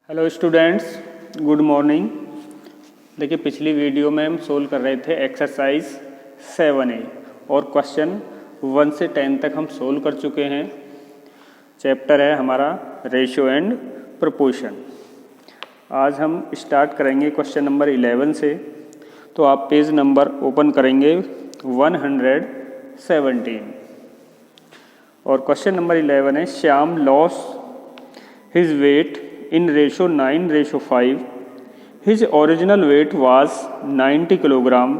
Hello students, good morning. देखिए, पिछली video में हम सोल्व कर रहे थे एक्सरसाइज 7A और क्वेश्चन 1 से 10 तक हम सोल्व कर चुके हैं। चैप्टर है हमारा रेशियो एंड प्रोपोर्शन। आज हम स्टार्ट करेंगे क्वेश्चन नंबर 11 से। तो आप पेज नंबर ओपन करेंगे 117 और क्वेश्चन नंबर 11 है Shyam loss his weight in ratio 9:5. His original weight was 90 kilogram.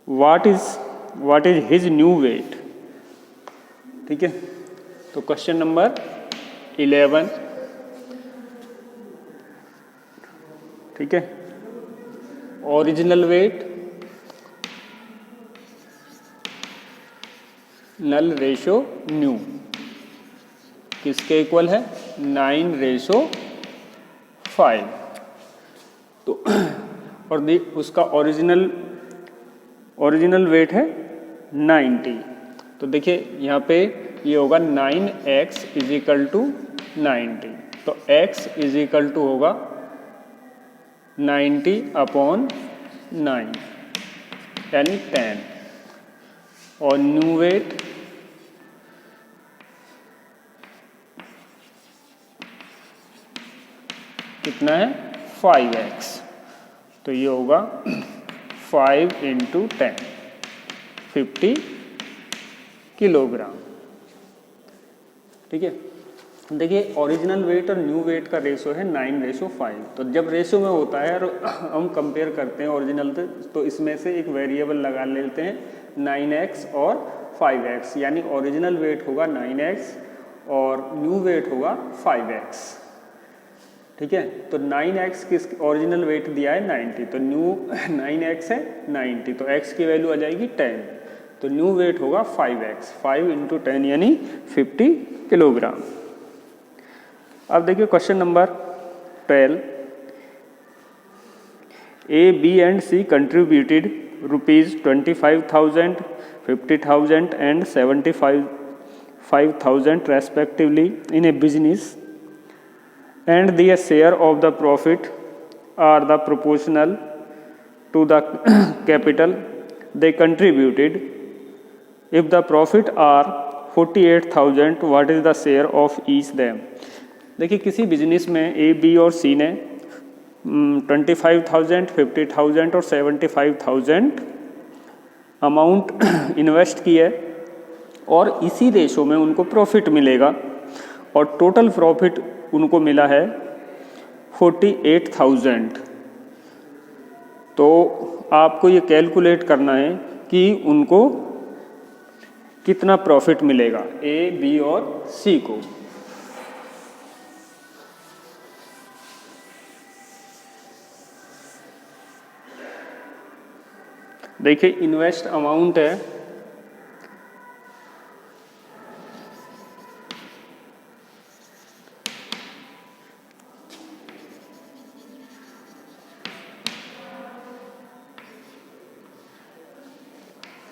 What is his new weight? ठीक है, तो क्वेश्चन नंबर 11, ठीक है। ओरिजिनल वेट नल रेशो न्यू किसके इक्वल है? 9:5। तो और उसका ओरिजिनल वेट है 90। तो देखिए यहाँ पे ये होगा 9x इज इक्वल टू 90। तो x इज इक्वल टू होगा 90/9 यानी 10। और न्यू वेट कितना है? 5x। तो ये होगा 5 × 10, 50 किलोग्राम। ठीक है, देखिए ओरिजिनल वेट और न्यू वेट का रेशो है 9:5। तो जब रेशो में होता है और हम कंपेयर करते हैं ओरिजिनल से, तो इसमें से एक वेरिएबल लगा लेते हैं 9x और 5x, यानी ओरिजिनल वेट होगा 9x और न्यू वेट होगा 5x। ठीक है, तो 9x किस ओरिजिनल वेट दिया है 90, तो न्यू 9x है 90, तो x की वैल्यू आ जाएगी 10। तो न्यू वेट होगा 5x, 5 × 10 यानी 50 किलोग्राम। अब देखिए question number 12। A, B and C contributed ₹25,000, 50,000 and 75,000 respectively in a business, and their share of the profit are the proportional to the capital they contributed. If the profit are 48,000, what is the share of each them? देखिए, किसी business में A, B और C ने 25,000, 50,000 और 75,000 amount invest की है और इसी रेशो में उनको प्रॉफिट मिलेगा और टोटल प्रॉफिट उनको मिला है 48,000। तो आपको ये कैलकुलेट करना है कि उनको कितना प्रॉफिट मिलेगा A, B और C को। देखिए, इन्वेस्ट अमाउंट है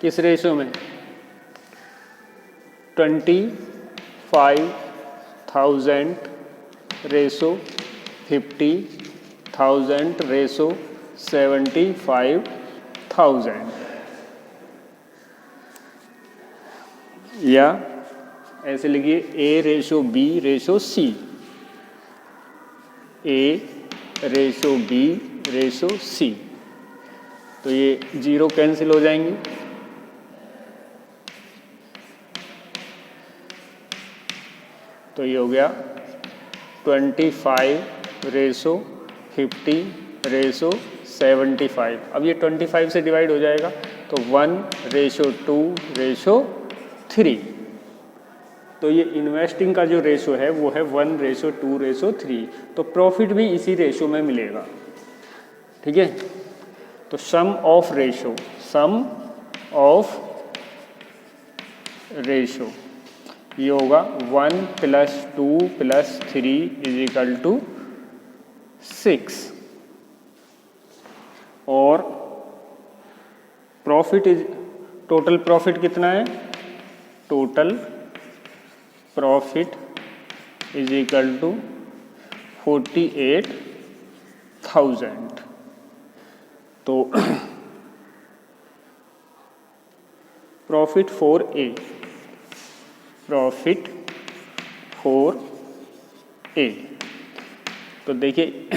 किस रेशो में? 25,000 रेशो 50,000 रेशो 75,000, या ऐसे लिखिए A/B/C, A/B/C। तो ये 0 कैंसिल हो जाएंगे। तो ये हो गया 25/50/75। अब ये 25 से डिवाइड हो जाएगा तो 1:2:3। तो ये इन्वेस्टिंग का जो रेशो है वो है 1:2:3। तो प्रॉफिट भी इसी रेशो में मिलेगा। ठीक है, तो सम ऑफ रेशो ये होगा 1 + 2 + 3 = 6। और टोटल प्रॉफिट कितना है? Total profit = 48,000। तो प्रॉफिट फॉर ए, तो देखिए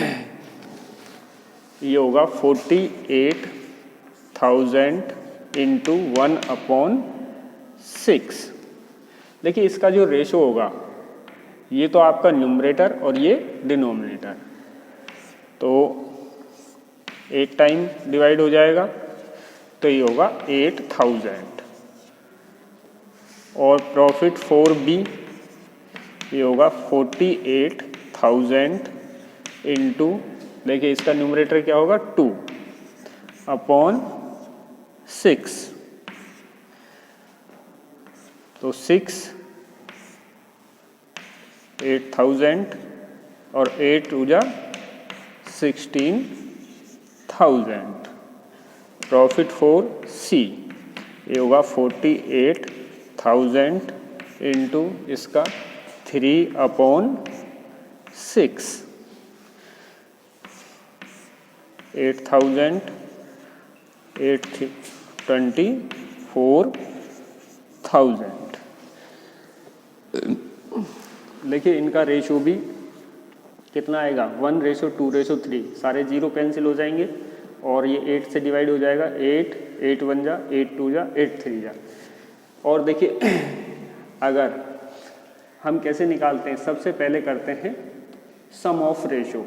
ये होगा 48,000 इंटू 1/6। देखिए इसका जो रेशो होगा, ये तो आपका न्यूमरेटर और ये डिनोमिनेटर, तो 8 टाइम डिवाइड हो जाएगा, तो ये होगा 8,000। और प्रॉफिट फॉर बी, ये होगा 48,000 इंटू, देखिए इसका न्यूमरेटर क्या होगा 2/6, तो 6 8,000 और 8 टू जा 16,000। प्रॉफिट फॉर सी, ये होगा 48,000 इंटू इसका 3/6, 8,000 8 24,000। देखिए इनका रेशो भी कितना आएगा, 1:2:3, सारे जीरो कैंसिल हो जाएंगे और ये 8 से डिवाइड हो जाएगा, 8 8 1 जा, 8 2 जा, 8 3 जा। और देखिए अगर हम कैसे निकालते हैं, सबसे पहले करते हैं सम ऑफ रेशो,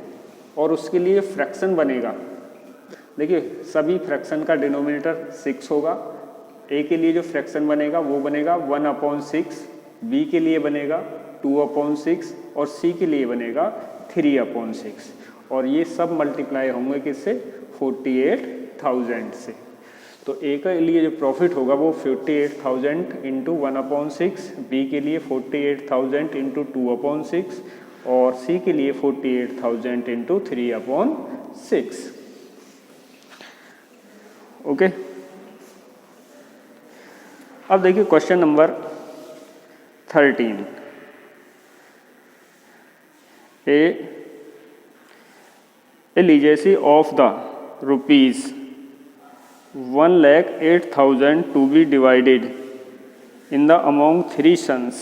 और उसके लिए फ्रैक्शन बनेगा। देखिए सभी फ्रैक्शन का डिनोमिनेटर 6 होगा। ए के लिए जो फ्रैक्शन बनेगा वो बनेगा 1/6, बी के लिए बनेगा 2/6 और सी के लिए बनेगा 3/6, और ये सब मल्टीप्लाई होंगे किससे, 48,000 से। तो ए के लिए जो प्रॉफिट होगा वो 48,000 इंटू 1/6, बी के लिए 48,000 इंटू 2/6 और सी के लिए 48,000 इंटू 3/6। ओके, अब देखिए question number 13। A legacy of the ₹1,08,000 to be divided in the among 3 sons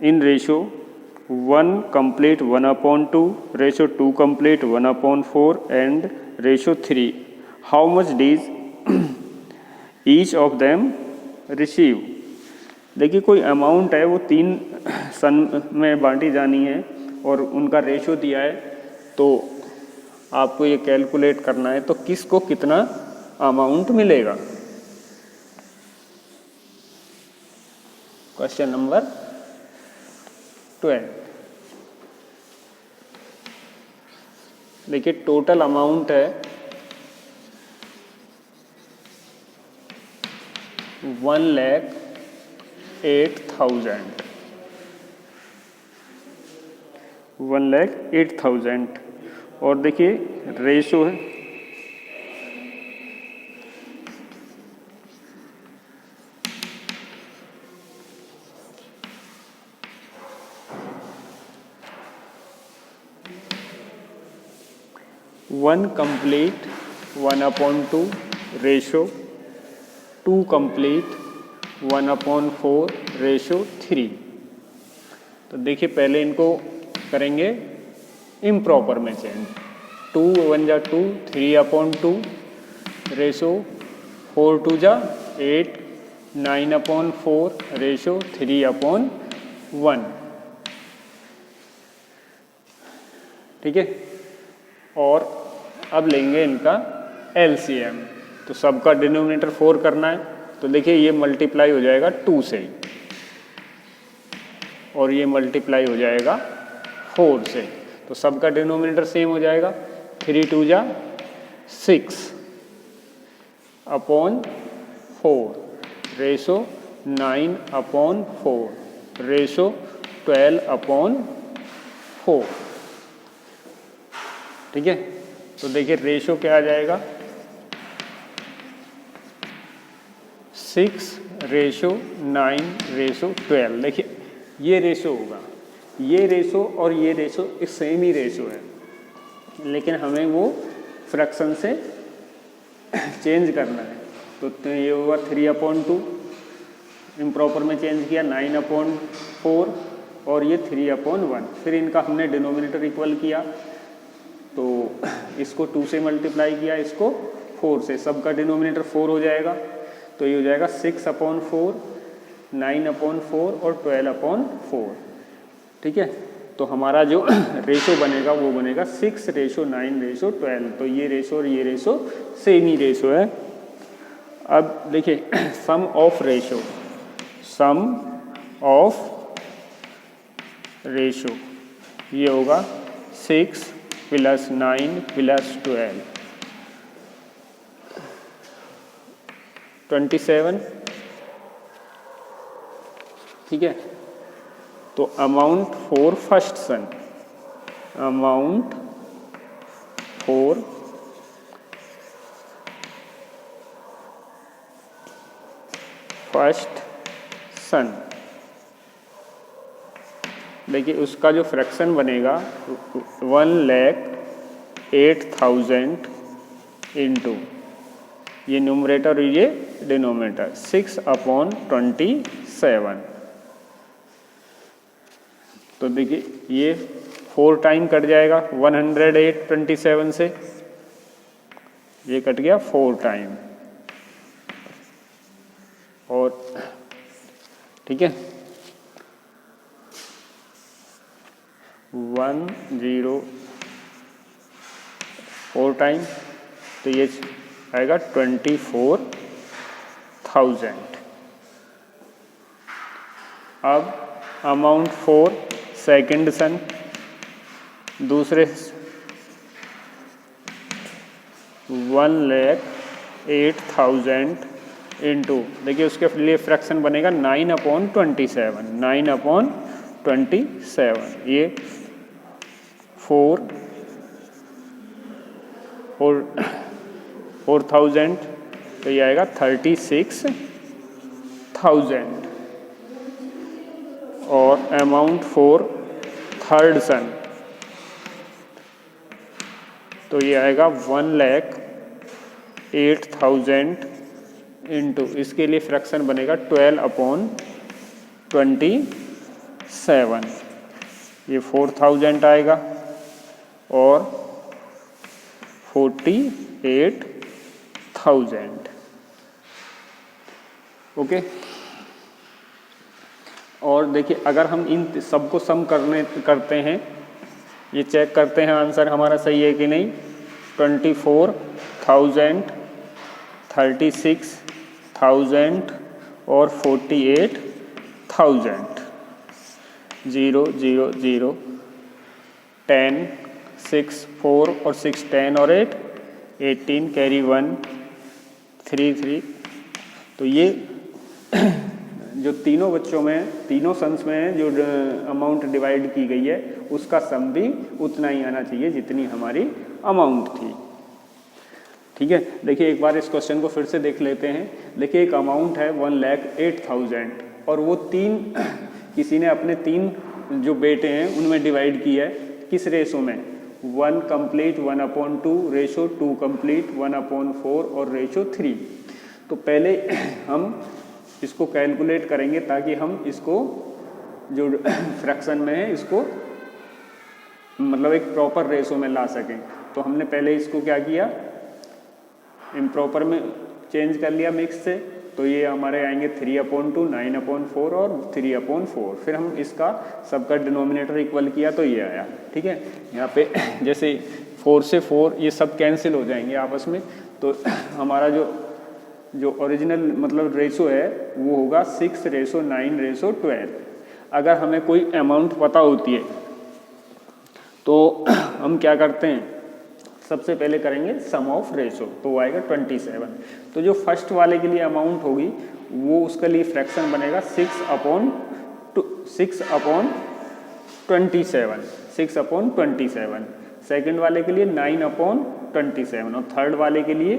in ratio 1 complete 1/2, ratio 2 complete 1/4 and ratio 3. How much did each of them receive? देखिए कोई amount है वो 3 सन में बांटी जानी है और उनका रेशो दिया है, तो आपको ये कैलकुलेट करना है तो किसको कितना अमाउंट मिलेगा। क्वेश्चन नंबर 12, देखिए टोटल अमाउंट है 1,08,000, 1,08,000 और देखिए रेशो है 1 complete 1/2, रेशो 2 complete 1/4, रेशो 3। तो देखिए पहले इनको करेंगे इम्प्रॉपर में चेंज, 2 1 जा 2, 3/2, रेशो 4 2 जा 8, 9/4, रेशो 3/1। ठीक है, और अब लेंगे इनका LCM, तो सबका डिनोमिनेटर 4 करना है, तो देखिए ये मल्टीप्लाई हो जाएगा 2 से और ये मल्टीप्लाई हो जाएगा 4 से, तो सबका डिनोमिनेटर सेम हो जाएगा, 3 2 जा 6/4, रेशो 9/4, रेशो 12/4। ठीक है, तो देखिए रेशो क्या आ जाएगा, 6:9:12। देखिए ये रेशो होगा, ये रेशो और ये रेशो सेम ही रेशो है, लेकिन हमें वो फ्रैक्शन से चेंज करना है। तो ये होगा 3/2, इम्प्रॉपर में चेंज किया 9/4 और ये 3/1। फिर इनका हमने डिनोमिनेटर इक्वल किया, तो इसको 2 से मल्टीप्लाई किया, इसको 4 से, सबका डिनोमिनेटर 4 हो जाएगा। तो ये हो जाएगा 6/4, 9/4 और 12/4। ठीक है, तो हमारा जो रेशो बनेगा वो बनेगा 6:9:12। तो ये रेशो और ये रेशो सेम ही रेशो है। अब देखिए sum of ratio, sum of ratio ये होगा 6 + 9 + 12, 27। ठीक है, तो amount for first son, amount for first son, देखिए उसका जो फ्रैक्शन बनेगा 1,08,000 इंटू ये न्यूमरेटर और ये डिनोमिनेटर 6/27। तो देखिए ये 4 टाइम कट जाएगा 108/27 से, ये कट गया 4 टाइम। और ठीक है 104 टाइम, तो ये आएगा 24,000। अब अमाउंट फॉर सेकंड सन, दूसरे 1,08,000 इंटू, देखिए उसके लिए फ्रैक्शन बनेगा 9/27, 9/27, ये 4,000, तो ये आएगा 36,000। और अमाउंट फॉर थर्ड सन, तो ये आएगा 1,08,000 इंटू, इसके लिए फ्रैक्शन बनेगा 12/27, ये 4,000 आएगा और 48,000। ओके, और देखिए अगर हम इन सबको सम करते हैं, ये चेक करते हैं आंसर हमारा सही है कि नहीं। 24,000, 36,000 और 48,000, 0 0 0, 10 6 4 और 6 10 और 8 18, कैरी 1 3 3। तो ये जो तीनों बच्चों में, तीनों सन्स में जो अमाउंट डिवाइड की गई है उसका सम भी उतना ही आना चाहिए जितनी हमारी अमाउंट थी। ठीक है, देखिए एक बार इस क्वेश्चन को फिर से देख लेते हैं। देखिए एक अमाउंट है 1,08,000 और वो किसी ने अपने 3 जो बेटे हैं उनमें डिवाइड किया है, किस रेशो में, 1 कंप्लीट 1/2, रेशो 2 कंप्लीट 1/4 और रेशो 3। तो पहले हम इसको कैलकुलेट करेंगे ताकि हम इसको जो फ्रैक्शन में है इसको मतलब एक प्रॉपर रेशो में ला सकें। तो हमने पहले इसको क्या किया, इम्प्रॉपर में चेंज कर लिया मिक्स से, तो ये हमारे आएंगे 3/2, 9/4 और 3/4। फिर हम इसका सबका डिनोमिनेटर इक्वल किया तो ये आया। ठीक है, यहाँ पे जैसे 4 से 4 ये सब कैंसिल हो जाएंगे आपस में, तो हमारा जो ओरिजिनल मतलब रेशो है वो होगा 6:9:12। अगर हमें कोई अमाउंट पता होती है तो हम क्या करते हैं, सबसे पहले करेंगे सम ऑफ रेशो, तो वो आएगा 27। तो जो फर्स्ट वाले के लिए अमाउंट होगी वो उसके लिए फ्रैक्शन बनेगा 6/27। सेकंड वाले के लिए 9/27 और थर्ड वाले के लिए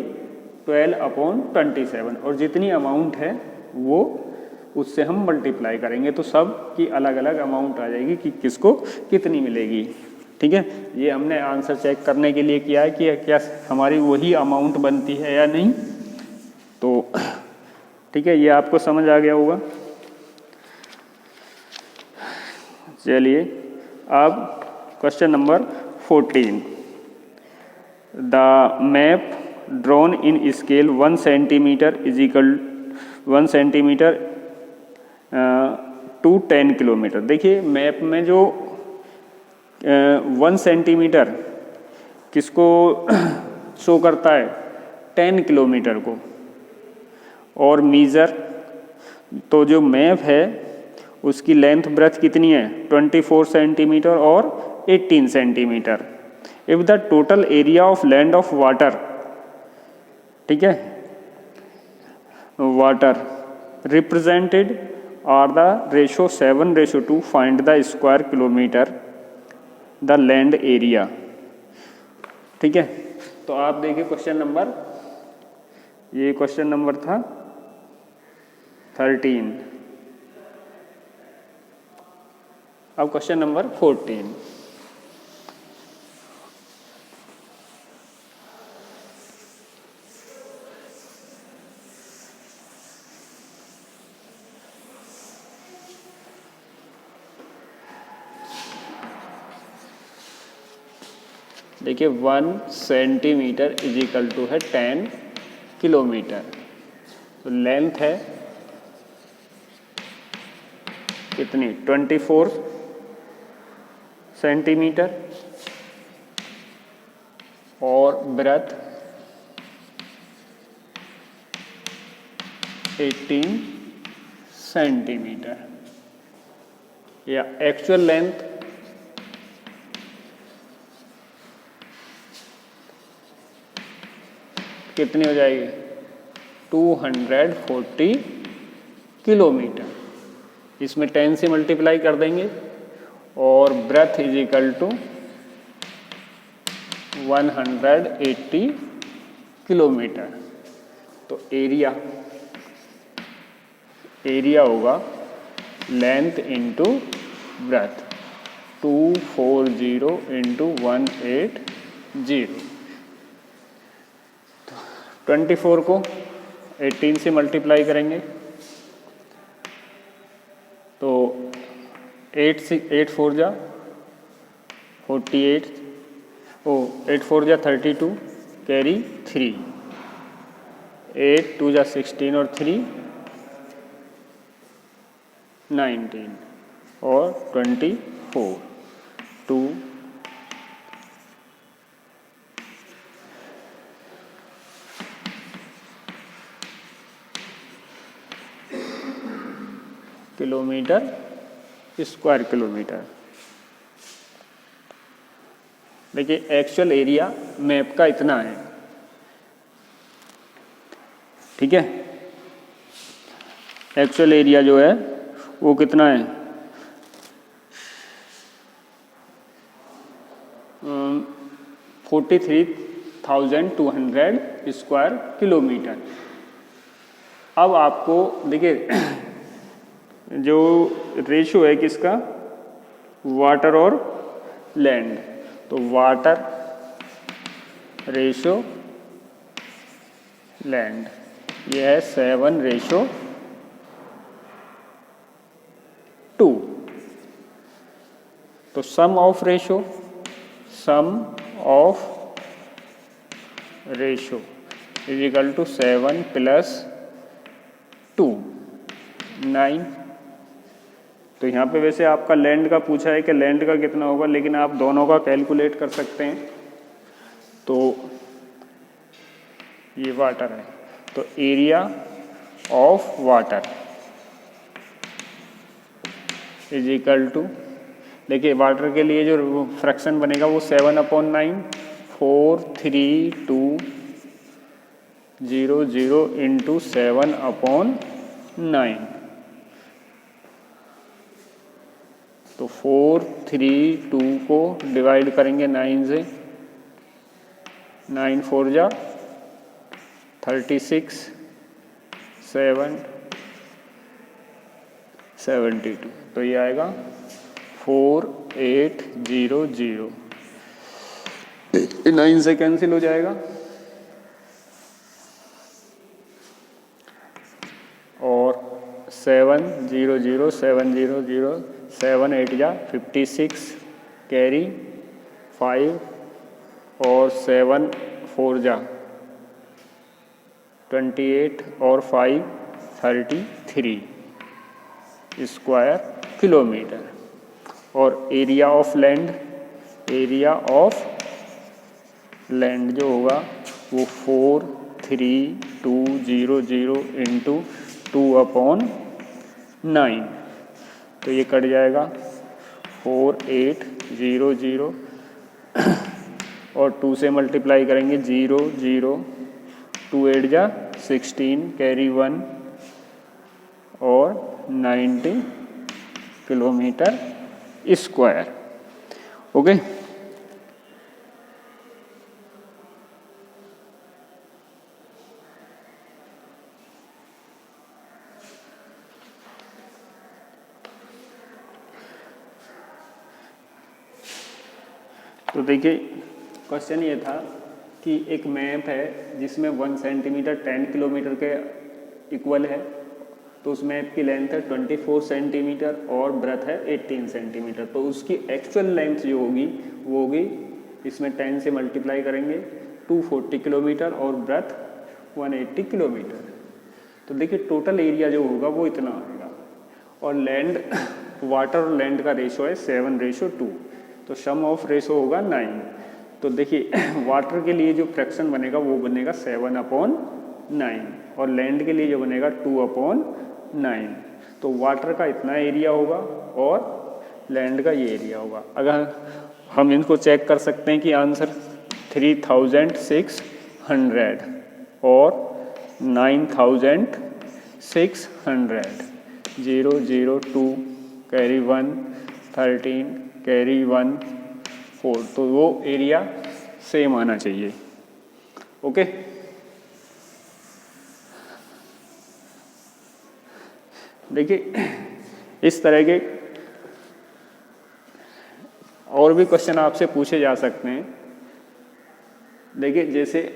12/27। और जितनी अमाउंट है वो उससे हम मल्टीप्लाई करेंगे तो सब की अलग अलग अमाउंट आ जाएगी कि किसको कितनी मिलेगी। ठीक है, ये हमने आंसर चेक करने के लिए किया है कि क्या हमारी वही अमाउंट बनती है या नहीं। तो ठीक है, ये आपको समझ आ गया होगा। चलिए अब question number 14। The map drawn in scale 1 centimetre is equal 1 centimetre to 10 kilometre. देखिए मैप में जो 1 सेंटीमीटर किसको शो करता है, 10 किलोमीटर को। और मीज़र तो जो मैप है उसकी लेंथ ब्रेथ कितनी है, 24 सेंटीमीटर और 18 centimetre. If the total area of land of water, ठीक है, water represented are the ratio 7:2, find the square kilometre the land area. ठीक है, तो आप देखिए क्वेश्चन नंबर, ये क्वेश्चन नंबर था 13। अब क्वेश्चन नंबर 14। देखिए 1 सेंटीमीटर इज इक्वल टू है 10 किलोमीटर। तो लेंथ है कितनी, 24 सेंटीमीटर और ब्रेथ 18 सेंटीमीटर। या एक्चुअल लेंथ कितनी हो जाएगी, 240 किलोमीटर। इसमें 10 से मल्टीप्लाई कर देंगे और breadth is equal to 180 kilometre. तो एरिया होगा लेंथ इंटू ब्रेथ, 240 इंटू 180। 24 को 18 से मल्टीप्लाई करेंगे तो 8 4 जा 48, 8 4 जा 32, कैरी 3, 8 2 जा 16 और 3 19 और 24, 2 किलोमीटर स्क्वायर किलोमीटर। देखिए एक्चुअल एरिया मैप का इतना है, ठीक है। एक्चुअल एरिया जो है वो कितना है, 43,200 स्क्वायर किलोमीटर। अब आपको देखिए जो रेशो है किसका, वाटर और लैंड, तो वाटर रेशो लैंड ये है 7:2। तो sum of ratio is equal to 7 + 2 9। तो यहाँ पे वैसे आपका लैंड का पूछा है कि लैंड का कितना होगा, लेकिन आप दोनों का कैलकुलेट कर सकते हैं। तो ये वाटर है, तो area of water is equal to, देखिए वाटर के लिए जो फ्रैक्शन बनेगा वो 7/9, 43200 इंटू 7/9। तो 432 को डिवाइड करेंगे 9 से, 9 4 जा 36, 7 72, तो ये आएगा 4800, 9 से कैंसिल हो जाएगा और 700, 700, 7 8 जा 56, कैरी 5 और 7 4 जा 28 और 5 33 स्क्वायर किलोमीटर। और एरिया ऑफ लैंड जो होगा वो 43200 इंटू 2/9, तो ये कट जाएगा 4800 और 2 से मल्टीप्लाई करेंगे 0 0, 2 8 जा 16, कैरी 1 और 90 किलोमीटर स्क्वायर। ओके, तो देखिए क्वेश्चन ये था कि एक मैप है जिसमें 1 सेंटीमीटर 10 किलोमीटर के इक्वल है, तो उस मैप की लेंथ है 24 सेंटीमीटर और ब्रेथ है 18 सेंटीमीटर। तो उसकी एक्चुअल लेंथ जो होगी वो होगी, इसमें 10 से मल्टीप्लाई करेंगे 240 किलोमीटर और ब्रेथ 180 किलोमीटर। तो देखिए टोटल एरिया जो होगा वो इतना आएगा। और लैंड वाटर और लैंड का रेशो है 7:2, तो सम ऑफ रेशो होगा 9। तो देखिए वाटर के लिए जो फ्रैक्शन बनेगा वो बनेगा 7/9 और लैंड के लिए जो बनेगा 2/9। तो वाटर का इतना एरिया होगा और लैंड का ये एरिया होगा। अगर हम इनको चेक कर सकते हैं कि आंसर 3600 और 9600, 0 0 2 कैरी 1 13 कैरी 1 4, तो वो एरिया सेम आना चाहिए। ओके, देखिए इस तरह के और भी क्वेश्चन आपसे पूछे जा सकते हैं। देखिए जैसे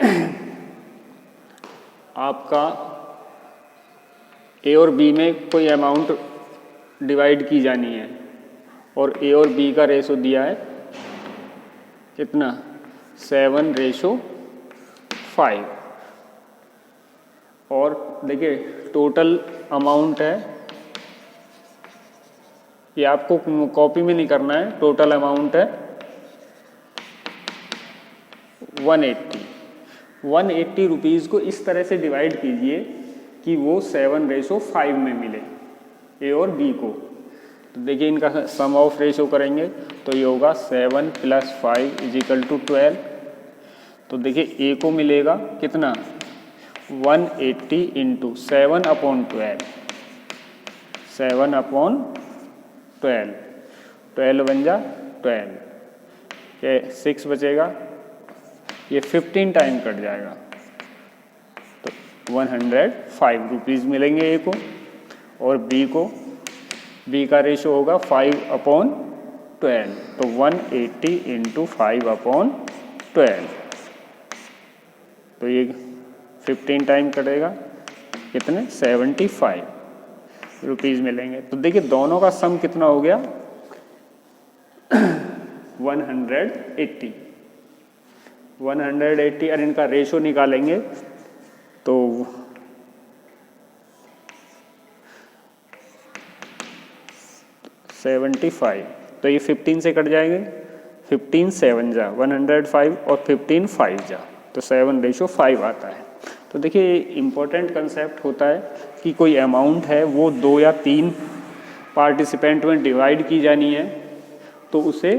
आपका ए और बी में कोई अमाउंट डिवाइड की जानी है और ए और बी का रेशो दिया है कितना 7:5 और देखिए टोटल अमाउंट है, ये आपको कॉपी में नहीं करना है, टोटल अमाउंट है 180 रुपीज़ को इस तरह से डिवाइड कीजिए कि वो 7:5 में मिले ए और बी को। तो देखिए इनका सम ऑफ रेशो करेंगे तो ये होगा 7 + 5 = 12। तो देखिए ए को मिलेगा कितना 180 इंटू 7/12, 7/12, 12 बन जा 12, ये 6 बचेगा, ये 15 टाइम कट जाएगा तो 105 रुपीज़ मिलेंगे ए को। और बी का रेशो होगा 5/12, तो 180 इंटू 5/12, तो ये 15 टाइम कटेगा कितने 75 रुपीज़ मिलेंगे। तो देखिए दोनों का सम कितना हो गया 180 और इनका रेशो निकालेंगे तो 75, तो ये 15 से कट जाएंगे, 15 7 जा 105 और 15 5 जा, तो 7:5 आता है। तो देखिए इम्पोर्टेंट कंसेप्ट होता है कि कोई अमाउंट है वो 2 या 3 पार्टिसिपेंट में डिवाइड की जानी है, तो उसे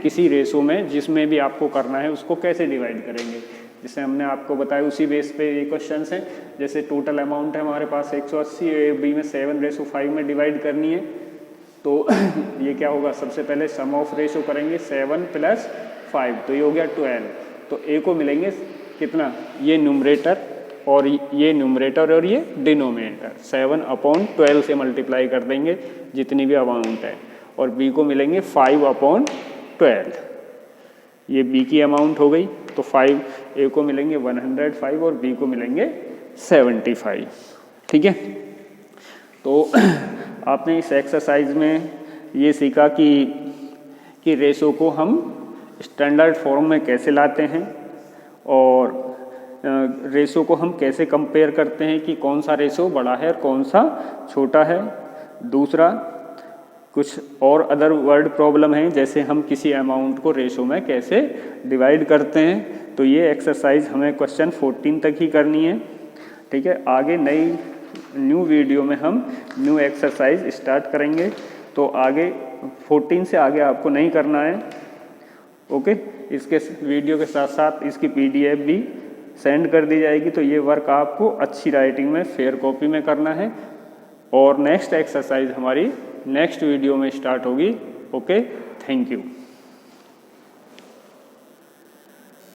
किसी रेशो में जिसमें भी आपको करना है उसको कैसे डिवाइड करेंगे, जैसे हमने आपको बताया उसी बेस पे ये क्वेश्चन हैं। जैसे टोटल अमाउंट है हमारे पास 180, ए बी में 7:5 में डिवाइड करनी है, तो ये क्या होगा सबसे पहले सम ऑफ रेशो करेंगे 7 + 5, तो ये हो गया 12। तो ए को मिलेंगे कितना, ये न्यूमरेटर और ये न्यूमरेटर और ये डिनोमिनेटर 7/12 से मल्टीप्लाई कर देंगे जितनी भी अमाउंट है, और b को मिलेंगे 5/12। ये b की अमाउंट हो गई, तो 5 a को मिलेंगे 105 और b को मिलेंगे 75। ठीक है, तो आपने इस एक्सरसाइज में ये सीखा कि रेशो को हम स्टैंडर्ड फॉर्म में कैसे लाते हैं, और रेशो को हम कैसे कंपेयर करते हैं कि कौन सा रेशो बड़ा है और कौन सा छोटा है। दूसरा, कुछ और अदर वर्ड प्रॉब्लम है, जैसे हम किसी अमाउंट को रेशो में कैसे डिवाइड करते हैं। तो ये एक्सरसाइज हमें क्वेश्चन 14 तक ही करनी है। ठीक है, आगे न्यू वीडियो में हम न्यू एक्सरसाइज स्टार्ट करेंगे, तो आगे 14 से आगे आपको नहीं करना है। ओके, इसके वीडियो के साथ साथ इसकी PDF भी सेंड कर दी जाएगी, तो ये वर्क आपको अच्छी राइटिंग में फेयर कॉपी में करना है, और नेक्स्ट एक्सरसाइज हमारी नेक्स्ट वीडियो में स्टार्ट होगी। Okay, thank you.